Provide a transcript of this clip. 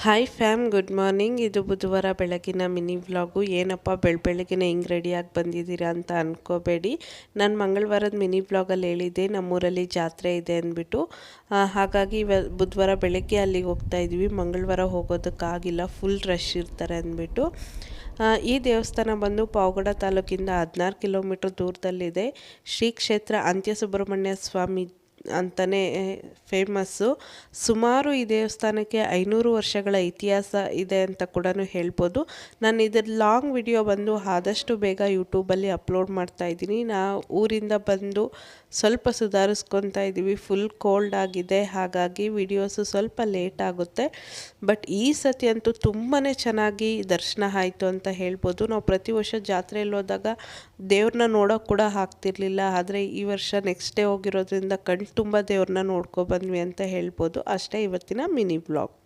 Hi fam, good morning. ಇದು ಬುಧವಾರ ಬೆಳಗಿನ ಮಿನಿ ವ್ಲಾಗು. ಏನಪ್ಪ ಬೆಳಗ್ಗೆನೇ ಹಿಂಗೆ ರೆಡಿಯಾಗಿ ಬಂದಿದ್ದೀರಾ ಅಂತ ಅಂದ್ಕೋಬೇಡಿ. ನಾನು ಮಂಗಳವಾರದ ಮಿನಿ ವ್ಲಾಗಲ್ಲಿ ಹೇಳಿದ್ದೆ ನಮ್ಮೂರಲ್ಲಿ ಜಾತ್ರೆ ಇದೆ ಅಂದ್ಬಿಟ್ಟು. ಹಾಗಾಗಿ ಬುಧವಾರ ಬೆಳಗ್ಗೆ ಅಲ್ಲಿಗೆ ಹೋಗ್ತಾ ಇದ್ವಿ. ಮಂಗಳವಾರ ಹೋಗೋದಕ್ಕಾಗಿಲ್ಲ, ಫುಲ್ ರಶ್ ಇರ್ತಾರೆ ಅಂದ್ಬಿಟ್ಟು. ಈ ದೇವಸ್ಥಾನ ಬಂದು ಪಾವಗಡ ತಾಲೂಕಿಂದ 16 ಕಿಲೋಮೀಟ್ರ್ ದೂರದಲ್ಲಿದೆ. ಶ್ರೀ ಕ್ಷೇತ್ರ ಅಂತ್ಯ ಸುಬ್ರಹ್ಮಣ್ಯ ಸ್ವಾಮಿ ಅಂತಲೇ ಫೇಮಸ್ಸು. ಸುಮಾರು ಈ ದೇವಸ್ಥಾನಕ್ಕೆ 500 ವರ್ಷಗಳ ಇತಿಹಾಸ ಇದೆ ಅಂತ ಕೂಡ ಹೇಳ್ಬೋದು. ನಾನು ಇದರ ಲಾಂಗ್ ವಿಡಿಯೋ ಬಂದು ಆದಷ್ಟು ಬೇಗ ಯೂಟ್ಯೂಬಲ್ಲಿ ಅಪ್ಲೋಡ್ ಮಾಡ್ತಾಯಿದ್ದೀನಿ. ಊರಿಂದ ಬಂದು ಸ್ವಲ್ಪ ಸುಧಾರಿಸ್ಕೊತಾ ಇದ್ದೀವಿ. ಫುಲ್ ಕೋಲ್ಡ್ ಆಗಿದೆ, ಹಾಗಾಗಿ ವಿಡಿಯೋಸು ಸ್ವಲ್ಪ ಲೇಟ್ ಆಗುತ್ತೆ. ಬಟ್ ಈ ಸತಿ ಅಂತೂ ತುಂಬಾ ಚೆನ್ನಾಗಿ ದರ್ಶನ ಆಯಿತು ಅಂತ ಹೇಳ್ಬೋದು. ನಾವು ಪ್ರತಿ ವರ್ಷ ಜಾತ್ರೆಯಲ್ಲಿ ಹೋದಾಗ ದೇವ್ರನ್ನ ನೋಡೋಕೆ ಕೂಡ ಆಗ್ತಿರ್ಲಿಲ್ಲ. ಆದರೆ ಈ ವರ್ಷ ನೆಕ್ಸ್ಟ್ ಡೇ ಹೋಗಿರೋದ್ರಿಂದ ಕಣ್ಣು ತುಂಬ ದೇವ್ರನ್ನ ನೋಡ್ಕೊಬಂದ್ವಿ ಅಂತ ಹೇಳ್ಬೋದು. ಅಷ್ಟೇ ಇವತ್ತಿನ ಮಿನಿ ಬ್ಲಾಗ್.